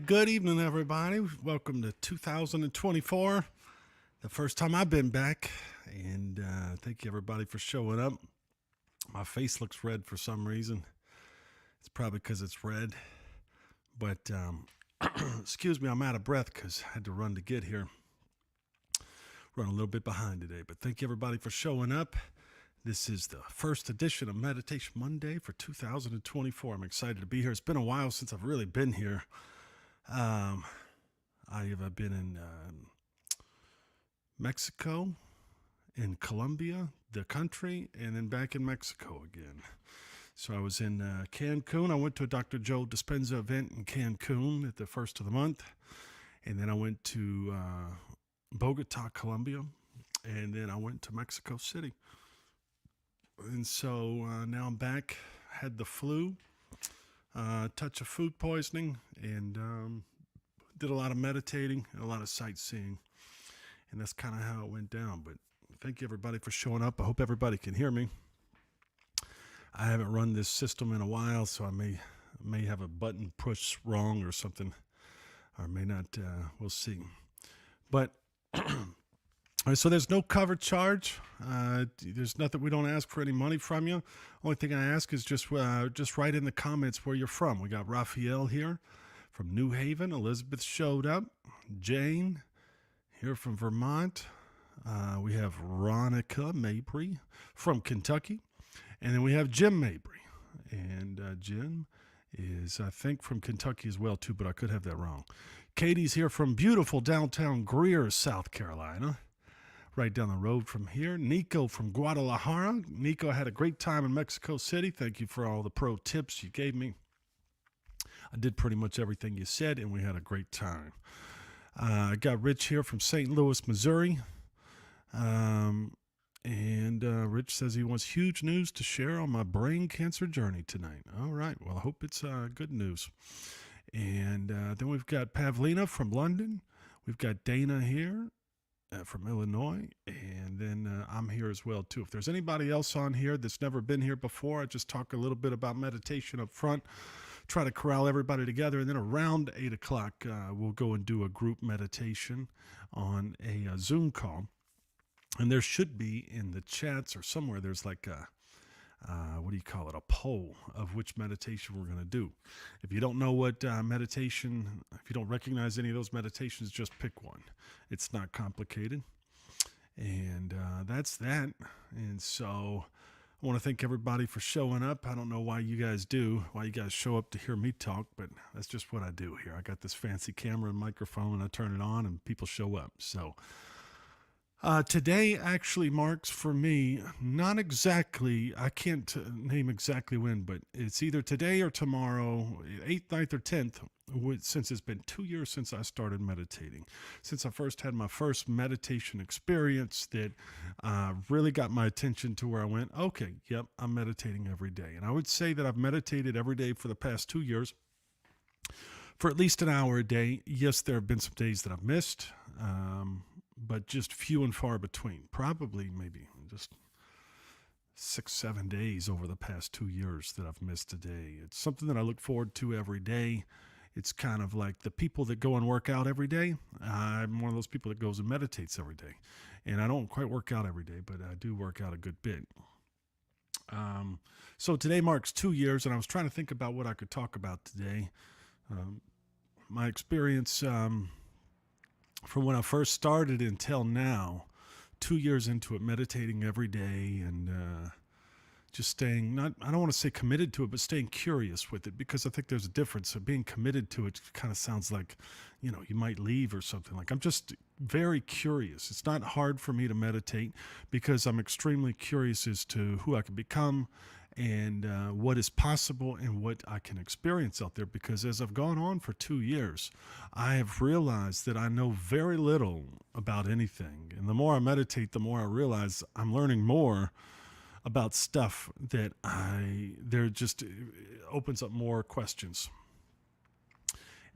good evening, everybody. Welcome to 2024, the first time I've been back. And thank you, everybody, for showing up. My face looks red for some reason. It's probably because it's red. But excuse me, I'm out of breath because I had to run to get here. Run a little bit behind today. But thank you, everybody, for showing up. This is the first edition of Meditation Monday for 2024. I'm excited to be here. It's been a while since I've really been here. I have been in Mexico, in Colombia, the country, and then back in Mexico again. So I was in Cancun. I went to a Dr. Joe Dispenza event in Cancun at the first of the month. And then I went to Bogota, Colombia. And then I went to Mexico City. And so now I'm back. Had the flu, touch of food poisoning, and did a lot of meditating and a lot of sightseeing. And that's kind of how it went down. But thank you, everybody, for showing up. I hope everybody can hear me. I haven't run this system in a while, so I may have a button pushed wrong or something, or may not. We'll see. But so there's no cover charge. There's nothing. We don't ask for any money from you. Only thing I ask is just write in the comments where you're from. We got Raphael here from New Haven. Elizabeth showed up. Jane here from Vermont. We have Ronica Mabry from Kentucky. And then we have Jim Mabry. And Jim is, I think, from Kentucky as well, too, but I could have that wrong. Katie's here from beautiful downtown Greer, South Carolina. Right down the road from here. Nico from Guadalajara. Nico, had a great time in Mexico City. Thank you for all the pro tips you gave me. I did pretty much everything you said, and we had a great time. I got Rich here from St. Louis, Missouri. And Rich says he wants huge news to share on my brain cancer journey tonight. All right. Well, I hope it's good news. And then we've got Pavlina from London. We've got Dana here from Illinois, and then I'm here as well too. If there's anybody else on here that's never been here before, I just talk a little bit about meditation up front, try to corral everybody together, and then around 8 o'clock we'll go and do a group meditation on a Zoom call. And there should be in the chats or somewhere there's like a a poll of which meditation we're going to do. If you don't know what meditation, if you don't recognize any of those meditations, just pick one. It's not complicated. And that's that. And so I want to thank everybody for showing up. I don't know why you guys show up to hear me talk, but that's just what I do here. I got this fancy camera and microphone, and I turn it on and people show up. So today actually marks for me, not exactly, I can't name exactly when, but it's either today or tomorrow, 8th, 9th, or 10th, since it's been 2 years since I started meditating. Since I first had my first meditation experience that really got my attention to where I went, okay, yep, I'm meditating every day. And I would say that I've meditated every day for the past 2 years for at least an hour a day. Yes, there have been some days that I've missed, but just few and far between. Probably maybe just 6-7 days over the past 2 years that I've missed a day. It's something that I look forward to every day. It's kind of like the people that go and work out every day. I'm one of those people that goes and meditates every day. And I don't quite work out every day, but I do work out a good bit. So today marks 2 years, and I was trying to think about what I could talk about today. My experience from when I first started until now, 2 years into it, meditating every day and just staying, I don't want to say committed to it, but staying curious with it, because I think there's a difference. So being committed to it kind of sounds like, you might leave or something. Like, I'm just very curious. It's not hard for me to meditate because I'm extremely curious as to who I can become and what is possible and what I can experience out there. Because as I've gone on for 2 years, I have realized that I know very little about anything. And the more I meditate, the more I realize I'm learning more about stuff that it opens up more questions.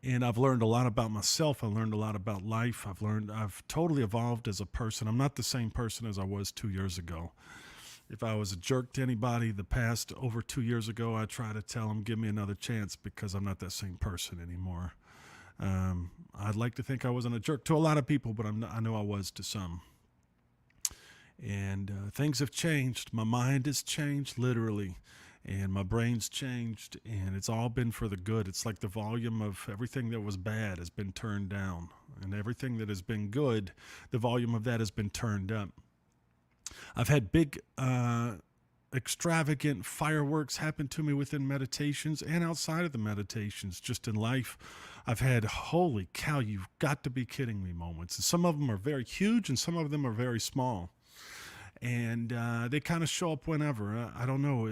And I've learned a lot about myself. I learned a lot about life. I've totally evolved as a person. I'm not the same person as I was 2 years ago. If I was a jerk to anybody the past over 2 years ago, I try to tell them, give me another chance, because I'm not that same person anymore. I'd like to think I wasn't a jerk to a lot of people, but I know I was to some. And things have changed. My mind has changed, literally, and my brain's changed, and it's all been for the good. It's like the volume of everything that was bad has been turned down, and everything that has been good, the volume of that has been turned up. I've had big, extravagant fireworks happen to me within meditations and outside of the meditations, just in life. I've had, holy cow, you've got to be kidding me moments. And some of them are very huge, and some of them are very small. And they kind of show up whenever. I don't know.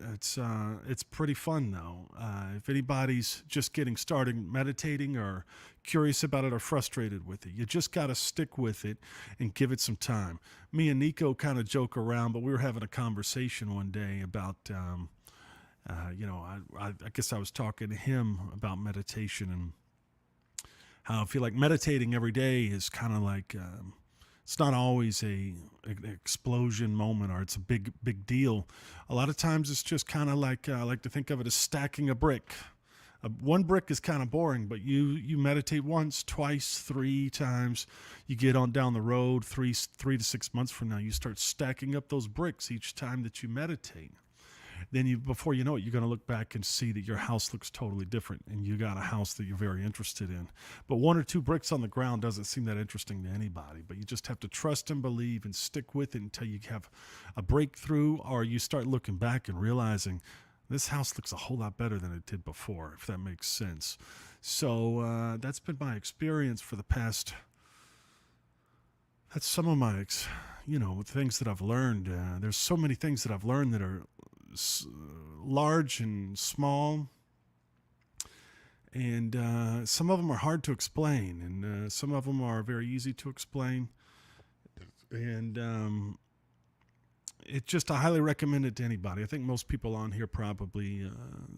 It's pretty fun though. If anybody's just getting started meditating or curious about it or frustrated with it, you just got to stick with it and give it some time. Me and Nico kind of joke around, but we were having a conversation one day about, I guess I was talking to him about meditation and how I feel like meditating every day is kind of like. It's not always an explosion moment or it's a big deal. A lot of times it's just kind of like I like to think of it as stacking a brick. One brick is kind of boring, but you meditate once, twice, 3 times. You get on down the road, 3 to 6 months from now, you start stacking up those bricks each time that you meditate. Then before you know it, you're going to look back and see that your house looks totally different and you got a house that you're very interested in. But 1 or 2 bricks on the ground doesn't seem that interesting to anybody, but you just have to trust and believe and stick with it until you have a breakthrough or you start looking back and realizing this house looks a whole lot better than it did before, if that makes sense. So that's been my experience for the past, that's some of my, things that I've learned. There's so many things that I've learned that are large and small, and some of them are hard to explain, and some of them are very easy to explain, and I highly recommend it to anybody. I think most people on here probably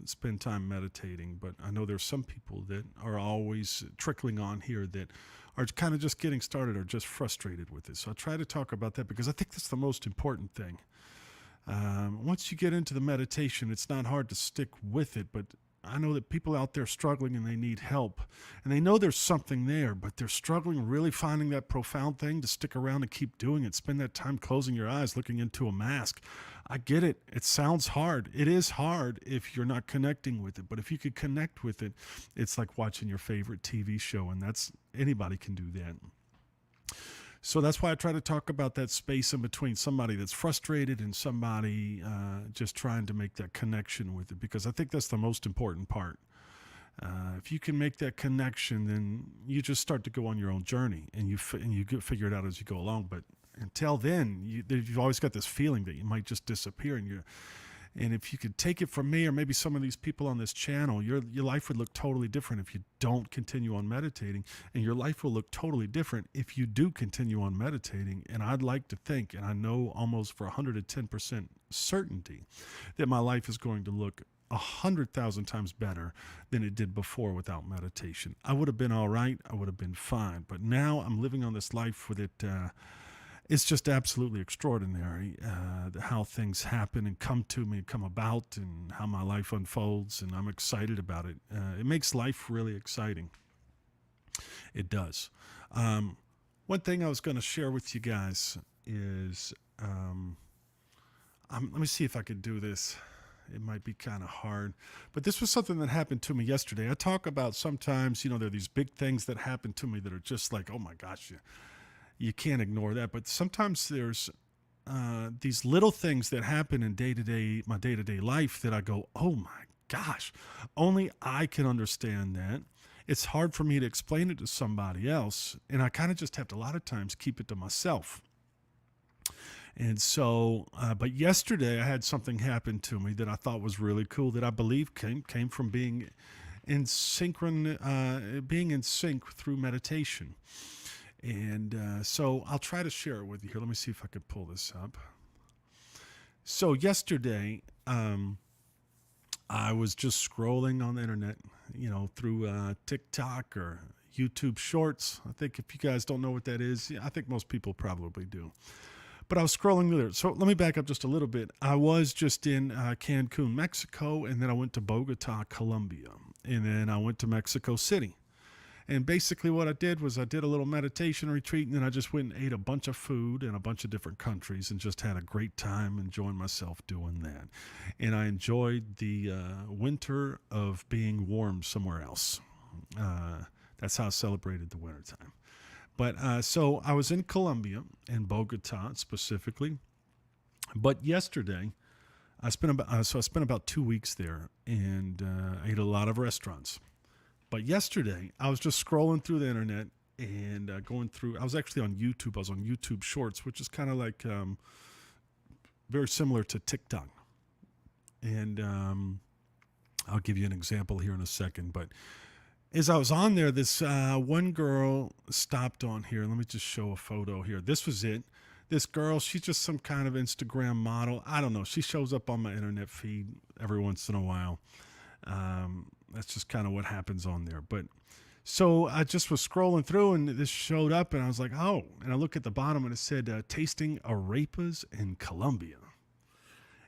spend time meditating, but I know there's some people that are always trickling on here that are kind of just getting started or just frustrated with it. So I try to talk about that because I think that's the most important thing. Once you get into the meditation, it's not hard to stick with it, but I know that people out there struggling and they need help and they know there's something there, but they're struggling really finding that profound thing to stick around and keep doing it. Spend that time closing your eyes, looking into a mask. I get it. It sounds hard. It is hard if you're not connecting with it, but if you could connect with it, it's like watching your favorite TV show, and anybody can do that. So that's why I try to talk about that space in between somebody that's frustrated and somebody just trying to make that connection with it, because I think that's the most important part. If you can make that connection, then you just start to go on your own journey and you figure it out as you go along. But until then, you've always got this feeling that you might just disappear, and if you could take it from me or maybe some of these people on this channel, your life would look totally different if you don't continue on meditating, and your life will look totally different if you do continue on meditating. And I'd like to think, and I know almost for 110% certainty, that my life is going to look 100,000 times better than it did before without meditation. I would have been all right. I would have been fine. But now I'm living on this life with it. It's just absolutely extraordinary how things happen and come to me and come about, and how my life unfolds, and I'm excited about it. It makes life really exciting. It does. One thing I was going to share with you guys is, let me see if I could do this. It might be kind of hard, but this was something that happened to me yesterday. I talk about sometimes, there are these big things that happen to me that are just like, oh my gosh, you can't ignore that. But sometimes there's these little things that happen in my day-to-day life that I go, oh my gosh, only I can understand that. It's hard for me to explain it to somebody else, and I kind of just have to a lot of times keep it to myself. And so, but yesterday I had something happen to me that I thought was really cool, that I believe came from being in sync through meditation. And so I'll try to share it with you here. Let me see if I could pull this up. So yesterday, I was just scrolling on the internet, through TikTok or YouTube Shorts. I think if you guys don't know what that is, I think most people probably do. But I was scrolling there. So let me back up just a little bit. I was just in Cancun, Mexico, and then I went to Bogota, Colombia, and then I went to Mexico City. And basically what I did was I did a little meditation retreat, and then I just went and ate a bunch of food in a bunch of different countries and just had a great time enjoying myself doing that. And I enjoyed the winter of being warm somewhere else. That's how I celebrated the wintertime. But so I was in Colombia, in Bogota specifically. But yesterday, I spent about 2 weeks there, and ate a lot of restaurants. But yesterday, I was just scrolling through the internet and going through. I was actually on YouTube. I was on YouTube Shorts, which is kind of like very similar to TikTok. And I'll give you an example here in a second. But as I was on there, this one girl stopped on here. Let me just show a photo here. This was it. This girl, she's just some kind of Instagram model. I don't know. She shows up on my internet feed every once in a while. That's just kind of what happens on there. But so I just was scrolling through, and this showed up, and I was like, oh. And I look at the bottom, and it said, tasting arepas in Colombia.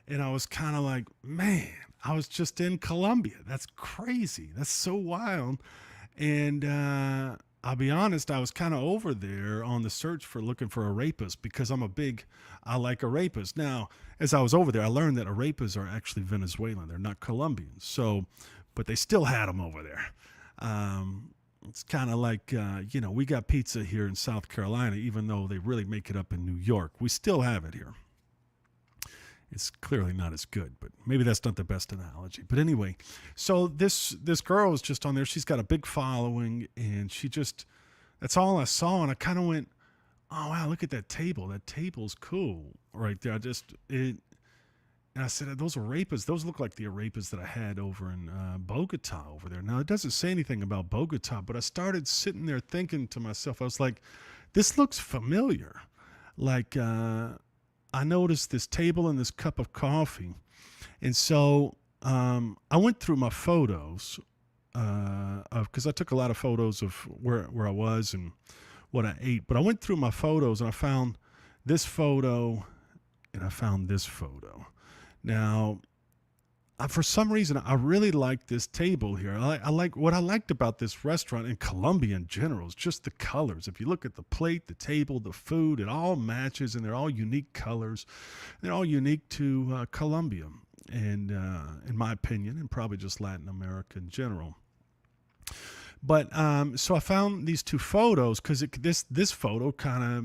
And I was kind of like, man, I was just in Colombia. That's crazy. That's so wild. And I'll be honest, I was kind of over there on the search for looking for arepas because I like arepas. Now, as I was over there, I learned that arepas are actually Venezuelan. They're not Colombian. So, but they still had them over there. It's kind of like, we got pizza here in South Carolina, even though they really make it up in New York. We still have it here. It's clearly not as good, but maybe that's not the best analogy. But anyway, so this girl is just on there. She's got a big following, and that's all I saw. And I kind of went, oh, wow, look at that table. That table's cool right there. And I said, those arepas, those look like the arepas that I had over in Bogota over there. Now, it doesn't say anything about Bogota, but I started sitting there thinking to myself, I was like, this looks familiar. Like, I noticed this table and this cup of coffee. And so I went through my photos because I took a lot of photos of where I was and what I ate. But I went through my photos, and I found this photo, and I found this photo. Now, for some reason, I really like this table here. I like what I liked about this restaurant in Colombia in general is just the colors. If you look at the plate, the table, the food, it all matches, and they're all unique colors. They're all unique to Colombia, and in my opinion, and probably just Latin America in general. But so I found these two photos because this photo kind of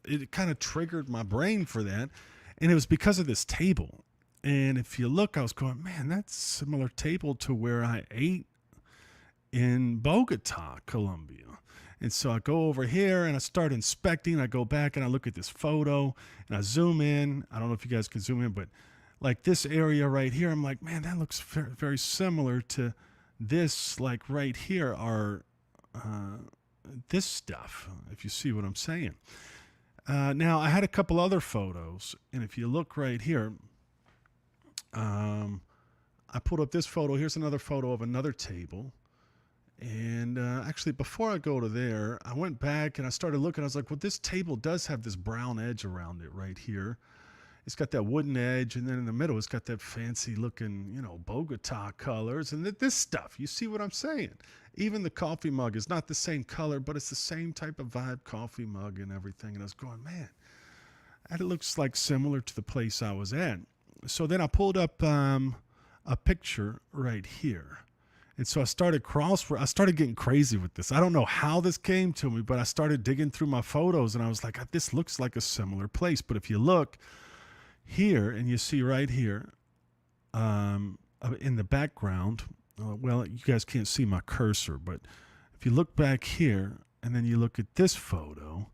it kind of triggered my brain for that, and it was because of this table. And if you look, I was going, man, that's a similar table to where I ate in Bogota, Colombia. And so I go over here and I start inspecting. I go back and I look at this photo and I zoom in. I don't know if you guys can zoom in, but like this area right here, I'm like, man, that looks very, very similar to this, like right here, this stuff, if you see what I'm saying. Now, I had a couple other photos, and if you look right here, I pulled up this photo. Here's another photo of another table. And actually, before I go to there, I went back and I started looking. I was like, well, this table does have this brown edge around it right here. It's got that wooden edge, and then in the middle, it's got that fancy looking, Bogota colors. And this stuff, you see what I'm saying? Even the coffee mug is not the same color, but it's the same type of vibe coffee mug and everything. And I was going, man, that looks like similar to the place I was at. So then I pulled up a picture right here. And so I started getting crazy with this. I don't know how this came to me, but I started digging through my photos, and I was like, this looks like a similar place. But if you look here, and you see right here in the background, well, you guys can't see my cursor, but if you look back here, and then you look at this photo,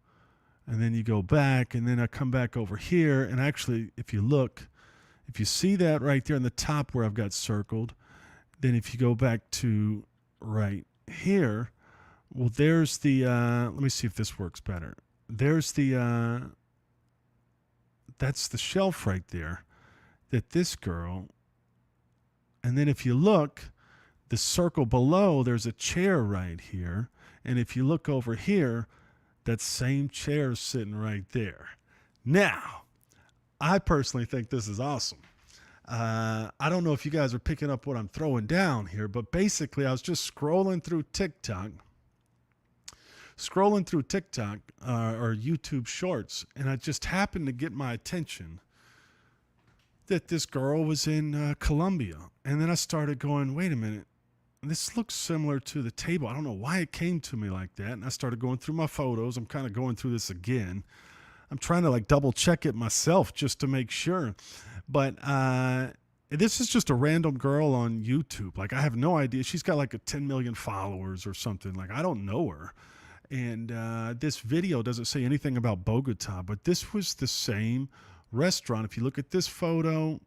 and then you go back, and then I come back over here, and actually, if you see that right there in the top where I've got circled, then if you go back to right here, well, there's the, let me see if this works better. There's the, that's the shelf right there that this girl, and then if you look, the circle below, there's a chair right here. And if you look over here, that same chair is sitting right there. Now, I personally think this is awesome. I don't know if you guys are picking up what I'm throwing down here, but basically, I was just scrolling through TikTok or YouTube Shorts, and it just happened to get my attention that this girl was in Colombia. And then I started going, wait a minute, this looks similar to the table. I don't know why it came to me like that. And I started going through my photos. I'm kind of going through this again. I'm trying to like double check it myself just to make sure. But this is just a random girl on YouTube. Like, I have no idea. She's got like 10 million followers or something. Like, I don't know her. And this video doesn't say anything about Bogota, but this was the same restaurant. If you look at this photo,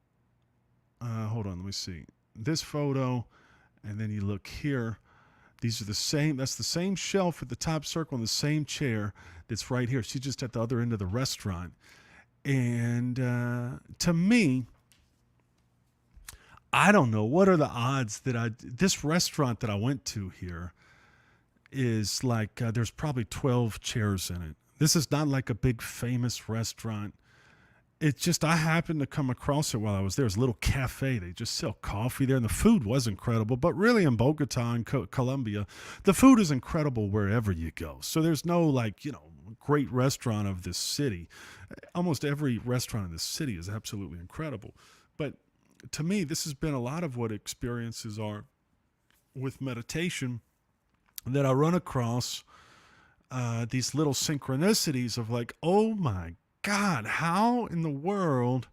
hold on, let me see. This photo, and then you look here. These are the same. That's the same shelf at the top circle and the same chair that's right here. She's just at the other end of the restaurant. And to me, I don't know. What are the odds that this restaurant that I went to here is like, there's probably 12 chairs in it. This is not like a big famous restaurant. It's just, I happened to come across it while I was there. It was a little cafe. They just sell coffee there, and the food was incredible. But really, in Bogota and Colombia, the food is incredible wherever you go. So there's no, like, great restaurant of this city. Almost every restaurant in this city is absolutely incredible. But to me, this has been a lot of what experiences are with meditation, that I run across these little synchronicities of like, oh my God, how in the world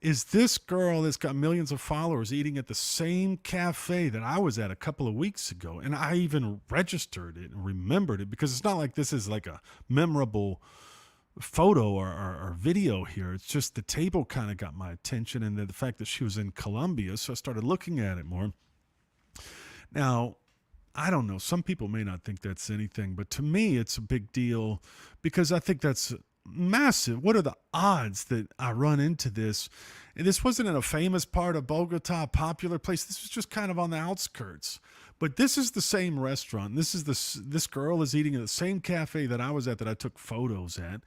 is this girl that's got millions of followers eating at the same cafe that I was at a couple of weeks ago? And I even registered it and remembered it, because it's not like this is like a memorable photo or video here. It's just the table kind of got my attention, and the fact that she was in Colombia. So I started looking at it more. Now, I don't know. Some people may not think that's anything, but to me, it's a big deal, because I think that's massive. What are the odds that I run into this? And this wasn't in a famous part of Bogota, a popular place. This was just kind of on the outskirts. But this is the same restaurant. This girl is eating at the same cafe that I was at, that I took photos at.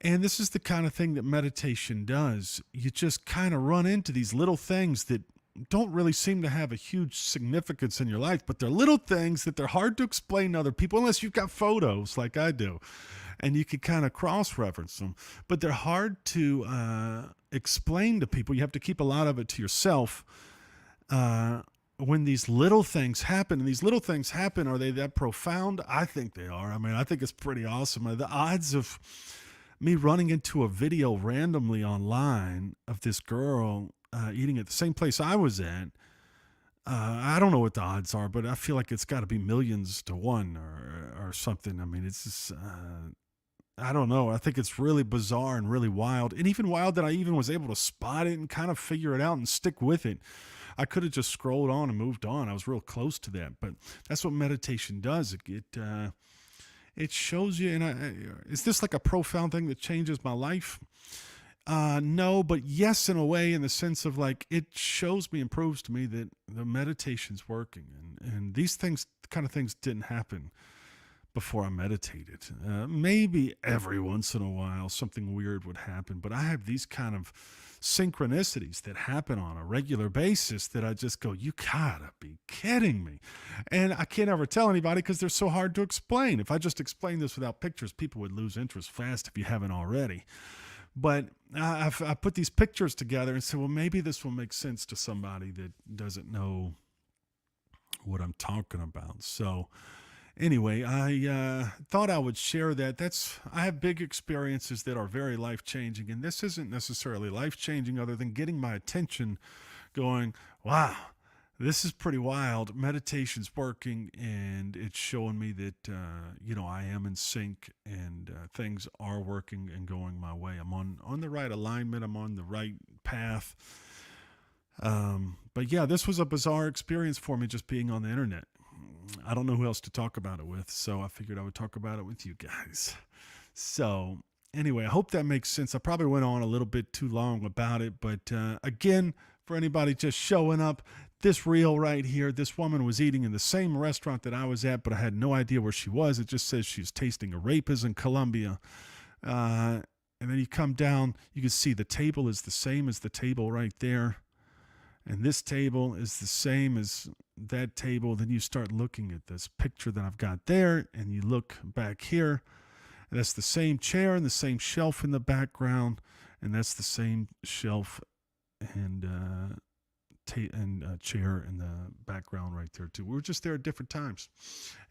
And this is the kind of thing that meditation does. You just kind of run into these little things that don't really seem to have a huge significance in your life, but they're little things that they're hard to explain to other people unless you've got photos like I do, and you can kind of cross-reference them. But they're hard to explain to people. You have to keep a lot of it to yourself when these little things happen. And these little things happen, are they that profound? I think they are. I mean, I think it's pretty awesome. The odds of me running into a video randomly online of this girl eating at the same place I was at, I don't know what the odds are, but I feel like it's got to be millions to one or something. I mean, it's just, I don't know. I think it's really bizarre and really wild, and even wild that I even was able to spot it and kind of figure it out and stick with it. I could have just scrolled on and moved on. I was real close to that, but that's what meditation does. It shows you. And is this like a profound thing that changes my life? No, but yes, in a way, in the sense of like, it shows me and proves to me that the meditation's working, and these kind of things didn't happen before I meditated. Maybe every once in a while something weird would happen, but I have these kind of synchronicities that happen on a regular basis that I just go, you gotta be kidding me. And I can't ever tell anybody because they're so hard to explain. If I just explained this without pictures, people would lose interest fast if you haven't already. But I put these pictures together and said, well, maybe this will make sense to somebody that doesn't know what I'm talking about. So anyway, I thought I would share that. I have big experiences that are very life-changing, and this isn't necessarily life-changing other than getting my attention going, wow, this is pretty wild. Meditation's working, and it's showing me that, I am in sync, and things are working and going my way. I'm on the right alignment. I'm on the right path. But yeah, this was a bizarre experience for me, just being on the internet. I don't know who else to talk about it with, so I figured I would talk about it with you guys. So anyway, I hope that makes sense. I probably went on a little bit too long about it, but again, for anybody just showing up, this reel right here, this woman was eating in the same restaurant that I was at, but I had no idea where she was. It just says she's tasting arepas in Colombia. And then then you come down, you can see the table is the same as the table right there. And this table is the same as that table. Then you start looking at this picture that I've got there, and you look back here, and that's the same chair and the same shelf in the background, and that's the same shelf and chair in the background right there too. We were just there at different times,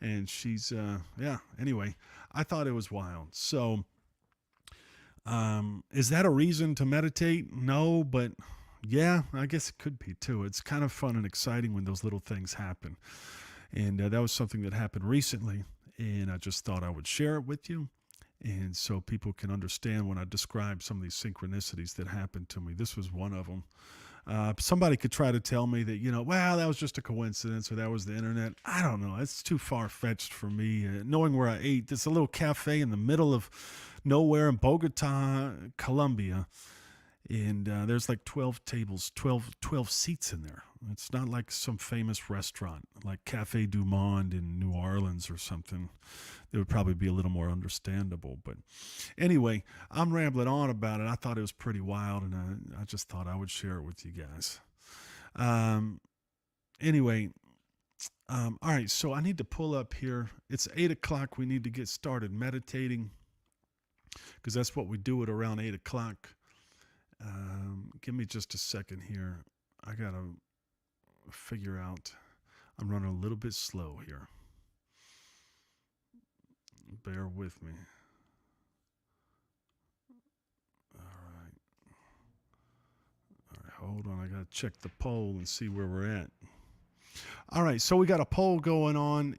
and she's yeah. Anyway, I thought it was wild. So, is that a reason to meditate? No, but yeah, I guess it could be too. It's kind of fun and exciting when those little things happen, and that was something that happened recently, and I just thought I would share it with you. And so people can understand when I describe some of these synchronicities that happened to me. This was one of them. Somebody could try to tell me that, well, that was just a coincidence or that was the internet. I don't know. It's too far-fetched for me. Knowing where I ate, there's a little cafe in the middle of nowhere in Bogota, Colombia. And there's like 12 tables, 12 seats in there. It's not like some famous restaurant like Cafe Du Monde in New Orleans or something. It would probably be a little more understandable. But anyway, I'm rambling on about it. I thought it was pretty wild, and I just thought I would share it with you guys. Anyway, all right, so I need to pull up here. It's 8 o'clock. We need to get started meditating because that's what we do at around 8 o'clock. Give me just a second here. I got to figure out. I'm running a little bit slow here. Bear with me. All right, hold on. I got to check the poll and see where we're at. All right, so we got a poll going on.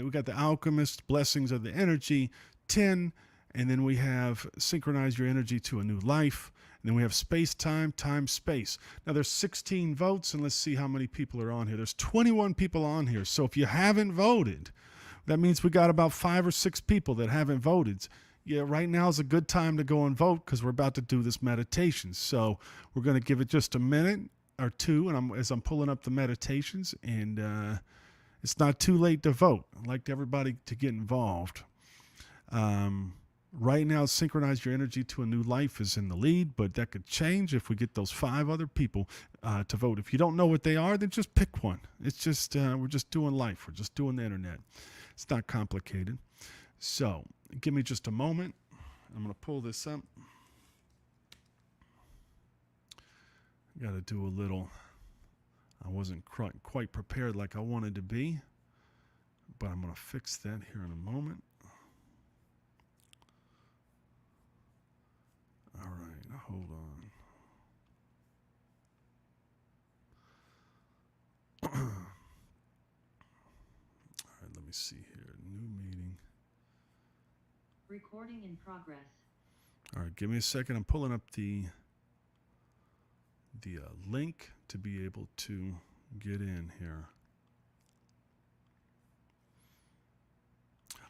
We got the Alchemist, Blessings of the Energy, 10. And then we have Synchronize Your Energy to a New Life. And then we have Space, Time, Space. Now there's 16 votes, and let's see how many people are on here. There's 21 people on here. So if you haven't voted, that means we got about 5 or 6 people that haven't voted. Yeah, right now is a good time to go and vote because we're about to do this meditation. So we're going to give it just a minute or two, and as I'm pulling up the meditations, and it's not too late to vote. I'd like everybody to get involved. Right now, Synchronize Your Energy to a New Life is in the lead, but that could change if we get those 5 other people to vote. If you don't know what they are, then just pick one. It's just, we're just doing life. We're just doing the internet. It's not complicated. So give me just a moment. I'm going to pull this up. Got to do a little, I wasn't quite prepared like I wanted to be, but I'm going to fix that here in a moment. All right, hold on. All right, let me see here. New meeting. Recording in progress. All right, give me a second. I'm pulling up the link to be able to get in here.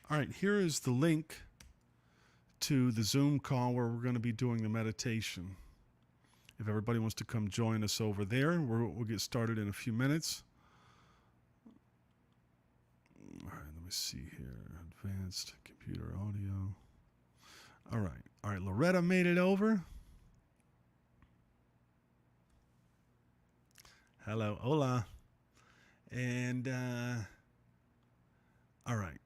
All right, here is the link to the Zoom call where we're going to be doing the meditation. If everybody wants to come join us over there, we'll get started in a few minutes. All right, let me see here. Advanced computer audio. All right, Loretta made it over. Hello, hola. And, all right.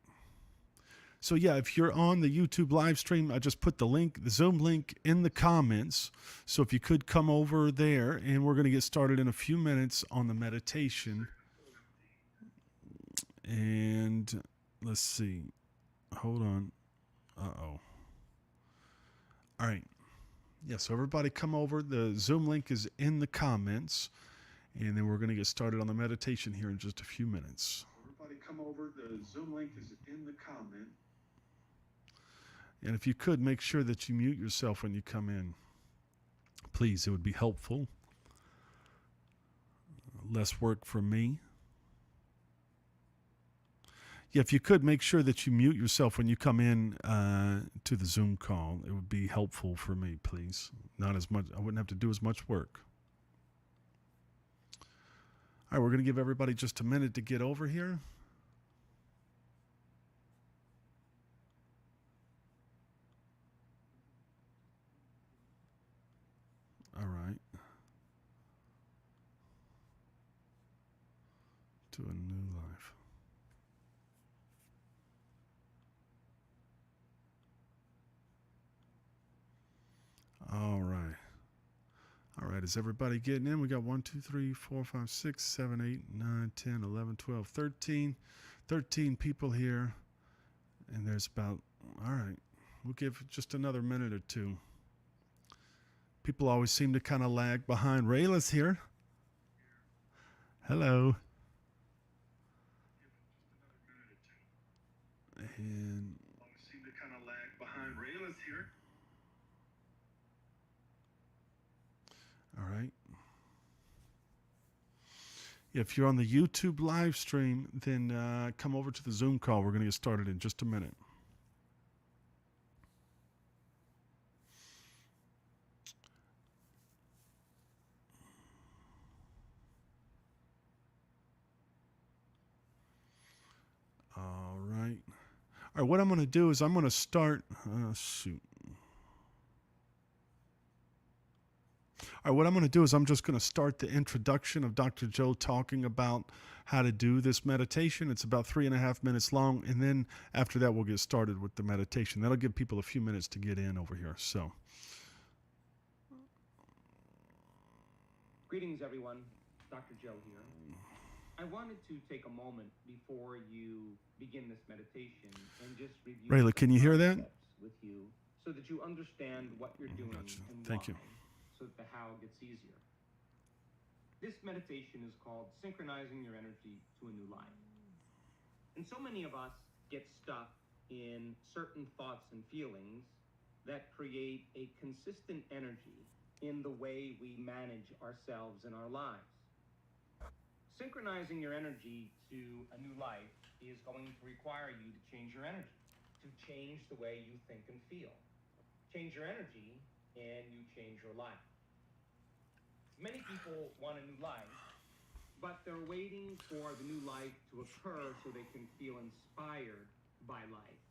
So yeah, if you're on the YouTube live stream, I just put the link, the Zoom link in the comments. So if you could come over there, and we're going to get started in a few minutes on the meditation. And let's see. Hold on. Uh-oh. All right. Yeah, so everybody come over. The Zoom link is in the comments. And then we're going to get started on the meditation here in just a few minutes. Everybody come over. The Zoom link is in the comment. And if you could, make sure that you mute yourself when you come in. Please, it would be helpful. Less work for me. Yeah, if you could, make sure that you mute yourself when you come in to the Zoom call. It would be helpful for me, please. Not as much. I wouldn't have to do as much work. All right, we're going to give everybody just a minute to get over here. to a new life. All right. All right, is everybody getting in? We got 1, 2, 3, 4, 5, 6, 7, 8, 9, 10, 11, 12, 13. 13 people here. And there's about, all right, we'll give just another minute or two. People always seem to kind of lag behind. Rayla's here. Hello. And always seem to kind of lag behind. Rayla's here. All right. If you're on the YouTube live stream, then come over to the Zoom call. We're going to get started in just a minute. All right. All right, what I'm going to do is I'm going to start. Shoot. All right, what I'm going to do is I'm just going to start the introduction of Dr. Joe talking about how to do this meditation. It's about 3.5 minutes long, and then after that we'll get started with the meditation. That'll give people a few minutes to get in over here. So, greetings, everyone. Dr. Joe here. I wanted to take a moment before you begin this meditation and just review Rayla, can you hear that? with you so that you understand what you're doing Gotcha. and Thank why, you. so that the how gets easier. This meditation is called Synchronizing Your Energy to a New Life. And so many of us get stuck in certain thoughts and feelings that create a consistent energy in the way we manage ourselves and our lives. Synchronizing your energy to a new life is going to require you to change your energy, to change the way you think and feel. Change your energy and you change your life. Many people want a new life, but they're waiting for the new life to occur so they can feel inspired by life.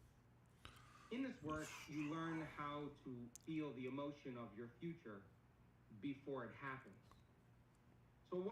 In this work, you learn how to feel the emotion of your future before it happens. So